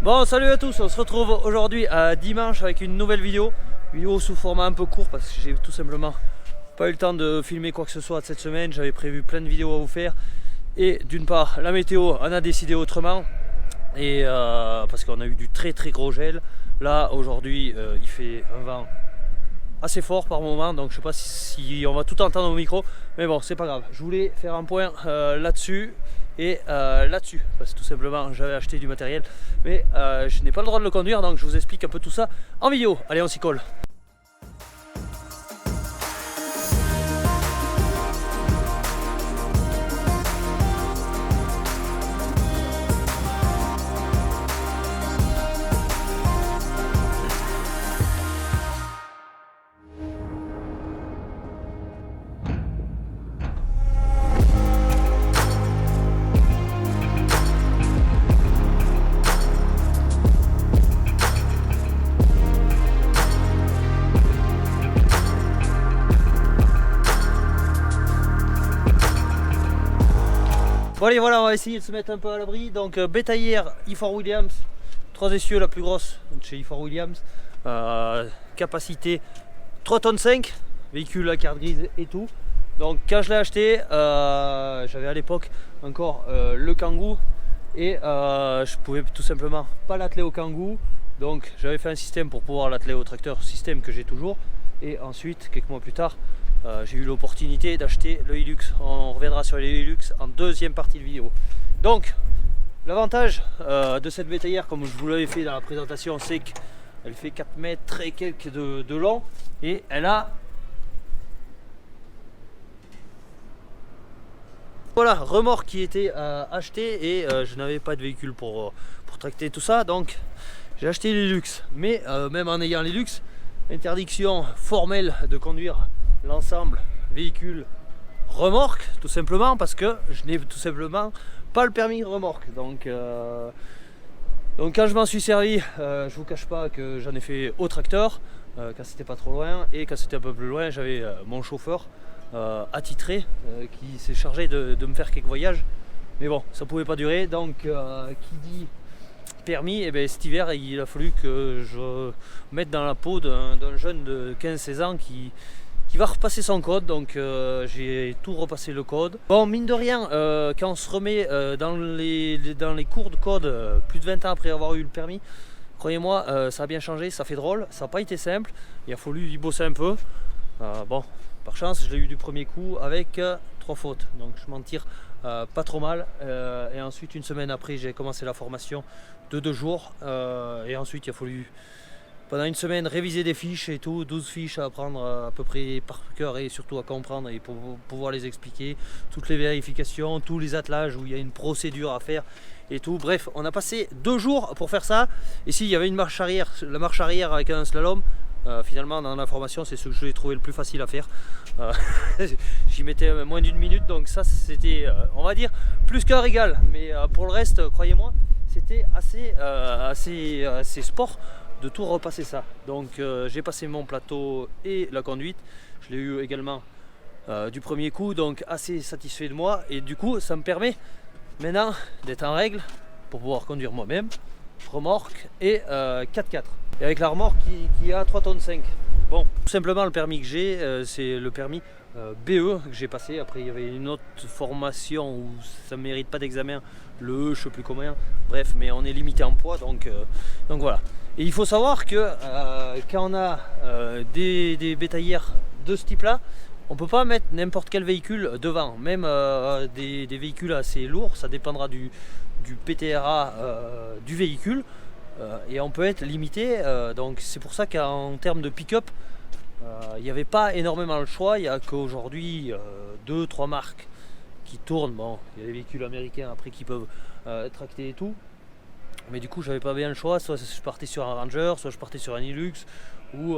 Bon, salut à tous, on se retrouve aujourd'hui à dimanche avec une nouvelle vidéo sous format un peu court parce que j'ai tout simplement pas eu le temps de filmer quoi que ce soit cette semaine. J'avais prévu plein de vidéos à vous faire et d'une part la météo, on a décidé autrement et parce qu'on a eu du très gros gel. Là aujourd'hui il fait un vent assez fort par moment, donc je sais pas si on va tout entendre au micro, mais bon, c'est pas grave. Je voulais faire un point là-dessus et là-dessus, parce que tout simplement j'avais acheté du matériel, mais je n'ai pas le droit de le conduire, donc je vous explique un peu tout ça en vidéo. Allez, on s'y colle. Bon allez, voilà, on va essayer de se mettre un peu à l'abri. Donc bétaillère E4 Williams, 3 essieux, la plus grosse chez E4 Williams, capacité 3 tonnes 5, véhicule à carte grise et tout. Donc quand je l'ai acheté, j'avais à l'époque encore le Kangoo et je pouvais tout simplement pas l'atteler au Kangoo. Donc j'avais fait un système pour pouvoir l'atteler au tracteur, système que j'ai toujours. Et ensuite, quelques mois plus tard, j'ai eu l'opportunité d'acheter le Hilux. On reviendra sur les Hilux en deuxième partie de vidéo. Donc l'avantage de cette bétaillère, comme je vous l'avais fait dans la présentation, c'est qu'elle fait 4 mètres et quelques de long et elle a, voilà, remorque qui était achetée et je n'avais pas de véhicule pour tracter tout ça, donc j'ai acheté l'Hilux. Mais même en ayant l'Hilux, interdiction formelle de conduire l'ensemble véhicule remorque, tout simplement parce que je n'ai tout simplement pas le permis remorque. Donc quand je m'en suis servi, je vous cache pas que j'en ai fait au tracteur quand c'était pas trop loin, et quand c'était un peu plus loin, j'avais mon chauffeur attitré qui s'est chargé de me faire quelques voyages, mais bon, ça pouvait pas durer. Donc qui dit permis, et bien cet hiver il a fallu que je mette dans la peau d'un jeune de 15-16 ans qui va repasser son code. Donc j'ai tout repassé le code. Bon, mine de rien, quand on se remet dans les cours de code plus de 20 ans après avoir eu le permis, croyez-moi, ça a bien changé, ça fait drôle, ça n'a pas été simple, il a fallu y bosser un peu. Bon, par chance je l'ai eu du premier coup avec 3 fautes, donc je m'en tire pas trop mal. Et ensuite, une semaine après, j'ai commencé la formation de 2 jours et ensuite il a fallu pendant une semaine réviser des fiches et tout, 12 fiches à apprendre à peu près par cœur et surtout à comprendre et pour pouvoir les expliquer, toutes les vérifications, tous les attelages où il y a une procédure à faire et tout. Bref, on a passé 2 jours pour faire ça. Et s'il y avait une marche arrière, la marche arrière avec un slalom, finalement dans la formation, c'est ce que j'ai trouvé le plus facile à faire. J'y mettais moins d'une minute, donc ça c'était on va dire plus qu'un régal. Mais pour le reste, croyez-moi, c'était assez sport de tout repasser ça. Donc j'ai passé mon plateau et la conduite, je l'ai eu également du premier coup, donc assez satisfait de moi. Et du coup ça me permet maintenant d'être en règle pour pouvoir conduire moi-même, remorque et 4x4. Et avec la remorque qui a 3 tonnes 5. Bon, tout simplement le permis que j'ai, c'est le permis BE que j'ai passé. Après il y avait une autre formation où ça ne mérite pas d'examen, le E, je sais plus combien. Bref, mais on est limité en poids, donc voilà. Et il faut savoir que quand on a des bétaillères de ce type là, on peut pas mettre n'importe quel véhicule devant, même des véhicules assez lourds, ça dépendra du PTRA du véhicule. Et on peut être limité, donc c'est pour ça qu'en termes de pick-up, il n'y avait pas énormément le choix. Il n'y a qu'aujourd'hui 2-3 marques qui tournent. Bon, il y a des véhicules américains après qui peuvent tracter et tout, mais du coup j'avais pas bien le choix. Soit je partais sur un Ranger, soit je partais sur un Hilux, ou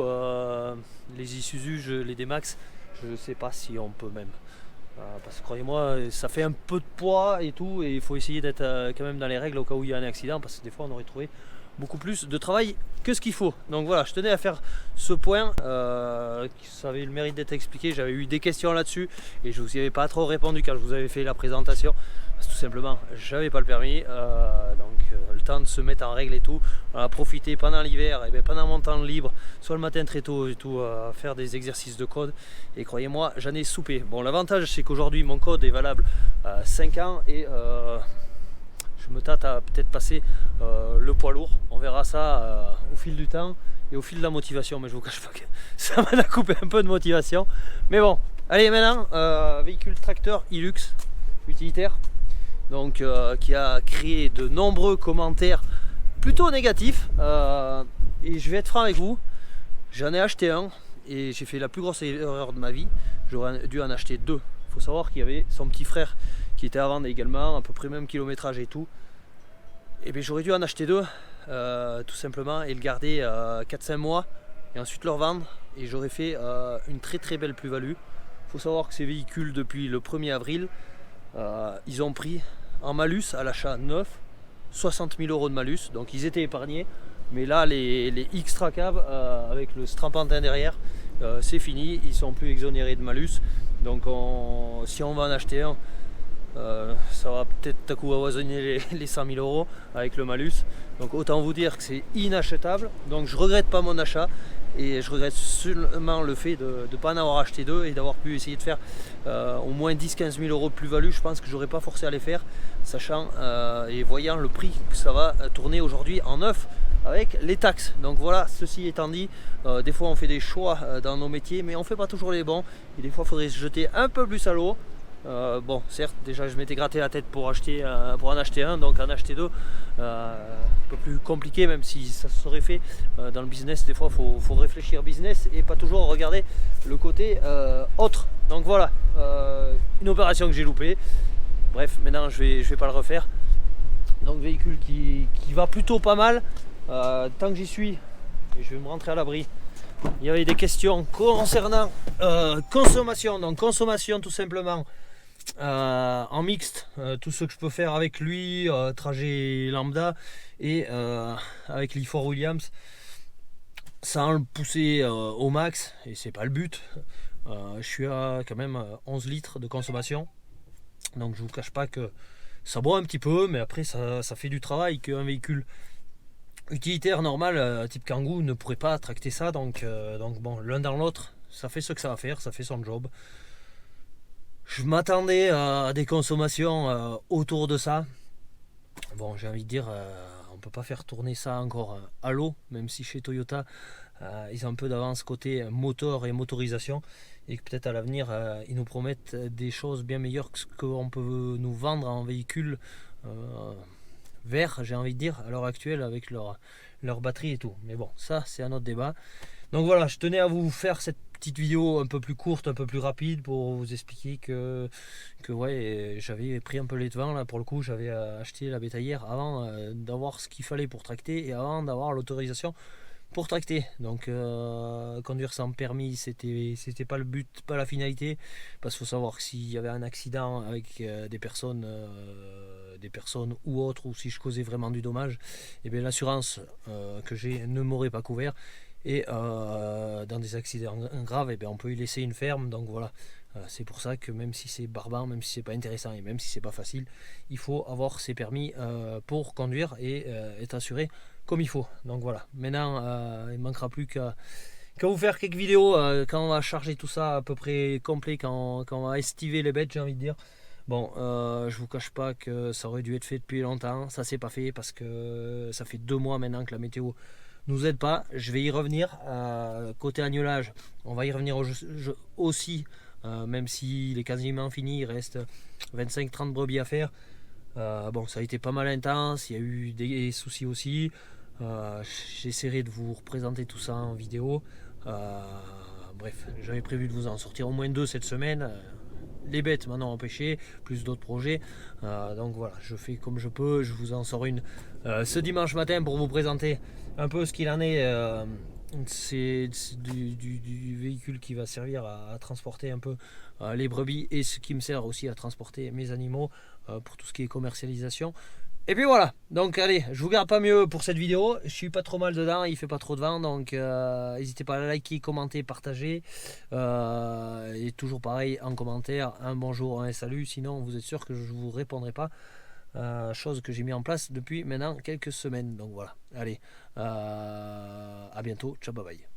les Isuzu, les D-Max, je sais pas si on peut même. Parce que croyez-moi, ça fait un peu de poids et tout, et il faut essayer d'être quand même dans les règles au cas où il y a un accident, parce que des fois on aurait trouvé beaucoup plus de travail que ce qu'il faut. Donc voilà, je tenais à faire ce point, ça avait eu le mérite d'être expliqué. J'avais eu des questions là-dessus et je vous y avais pas trop répondu quand je vous avais fait la présentation. Parce que tout simplement, j'avais pas le permis, le temps de se mettre en règle et tout. On a profité pendant l'hiver, et bien pendant mon temps libre, soit le matin très tôt et tout, à faire des exercices de code. Et croyez-moi, j'en ai soupé. Bon, l'avantage c'est qu'aujourd'hui mon code est valable 5 ans et je me tâte à peut-être passer le poids lourd. On verra ça au fil du temps et au fil de la motivation. Mais je vous cache pas que ça m'a coupé un peu de motivation. Mais bon, allez maintenant, véhicule tracteur Hilux utilitaire. Donc qui a créé de nombreux commentaires plutôt négatifs. Et je vais être franc avec vous, j'en ai acheté un et j'ai fait la plus grosse erreur de ma vie. J'aurais dû en acheter deux. Il faut savoir qu'il y avait son petit frère qui était à vendre également, à peu près même kilométrage et tout. Et bien j'aurais dû en acheter deux, tout simplement, et le garder 4-5 mois et ensuite le revendre. Et j'aurais fait une très belle plus-value. Il faut savoir que ces véhicules, depuis le 1er avril, ils ont pris en malus à l'achat neuf 60 000 € de malus, donc ils étaient épargnés. Mais là, les extra caves avec le strapantin derrière, c'est fini, ils sont plus exonérés de malus. Donc si on va en acheter un, ça va peut-être à coup avoisiner les 100 000 € avec le malus. Donc autant vous dire que c'est inachetable. Donc je regrette pas mon achat. Et je regrette seulement le fait de ne pas en avoir acheté deux et d'avoir pu essayer de faire au moins 10-15 000 € de plus-value. Je pense que j'aurais pas forcé à les faire, sachant et voyant le prix que ça va tourner aujourd'hui en neuf avec les taxes. Donc voilà, ceci étant dit, des fois on fait des choix dans nos métiers, mais on fait pas toujours les bons. Et des fois il faudrait se jeter un peu plus à l'eau. Bon, certes, déjà je m'étais gratté la tête pour en acheter un, donc en acheter deux, un peu plus compliqué, même si ça serait fait dans le business. Des fois, faut réfléchir business et pas toujours regarder le côté autre. Donc voilà, une opération que j'ai loupée. Bref, maintenant je vais pas le refaire. Donc véhicule qui va plutôt pas mal. Tant que j'y suis, je vais me rentrer à l'abri. Il y avait des questions concernant consommation. Donc consommation tout simplement. En mixte, tout ce que je peux faire avec lui, trajet lambda et avec l'E4 Williams sans le pousser au max, et c'est pas le but. Je suis à quand même 11 litres de consommation, donc je vous cache pas que ça boit un petit peu, mais après ça fait du travail qu'un véhicule utilitaire normal type Kangoo ne pourrait pas tracter ça. Donc bon, l'un dans l'autre, ça fait ce que ça va faire, ça fait son job. Je m'attendais à des consommations autour de ça. Bon, j'ai envie de dire, on peut pas faire tourner ça encore à l'eau, même si chez Toyota, ils ont un peu d'avance côté moteur et motorisation, et que peut-être à l'avenir, ils nous promettent des choses bien meilleures que ce qu'on peut nous vendre en véhicule vert, j'ai envie de dire, à l'heure actuelle, avec leur batterie et tout. Mais bon, ça, c'est un autre débat. Donc voilà, je tenais à vous faire cette petite vidéo un peu plus courte, un peu plus rapide, pour vous expliquer que ouais, j'avais pris un peu les devants là. Pour le coup, j'avais acheté la bétaillère avant d'avoir ce qu'il fallait pour tracter et avant d'avoir l'autorisation pour tracter. Donc conduire sans permis, c'était pas le but, pas la finalité, parce qu'il faut savoir que s'il y avait un accident avec des personnes ou autres, ou si je causais vraiment du dommage, et bien l'assurance que j'ai ne m'aurait pas couvert. Et dans des accidents graves, et bien on peut y laisser une ferme. Donc voilà, c'est pour ça que même si c'est barbare, même si c'est pas intéressant et même si c'est pas facile, il faut avoir ses permis pour conduire et être assuré comme il faut. Donc voilà, maintenant il ne manquera plus qu'à vous faire quelques vidéos quand on va charger tout ça à peu près complet, quand on va estiver les bêtes, j'ai envie de dire. Bon, je vous cache pas que ça aurait dû être fait depuis longtemps, ça s'est pas fait parce que ça fait 2 mois maintenant que la météo nous aide pas. Je vais y revenir. Côté agnelage, on va y revenir aussi, même s'il est quasiment fini, il reste 25-30 brebis à faire. Bon, ça a été pas mal intense, il y a eu des soucis aussi. J'essaierai de vous représenter tout ça en vidéo. Bref, j'avais prévu de vous en sortir au moins 2 cette semaine. Les bêtes m'en ont empêché, plus d'autres projets. Donc voilà, je fais comme je peux. Je vous en sors une ce dimanche matin pour vous présenter un peu ce qu'il en est. C'est du véhicule qui va servir à transporter un peu les brebis, et ce qui me sert aussi à transporter mes animaux pour tout ce qui est commercialisation. Et puis voilà, donc allez, je vous garde pas mieux pour cette vidéo. Je suis pas trop mal dedans, il fait pas trop de vent, donc n'hésitez pas à liker, commenter, partager. Et toujours pareil en commentaire, un bonjour, un salut, sinon vous êtes sûr que je vous répondrai pas. Chose que j'ai mis en place depuis maintenant quelques semaines. Donc voilà, allez, à bientôt, ciao, bye bye.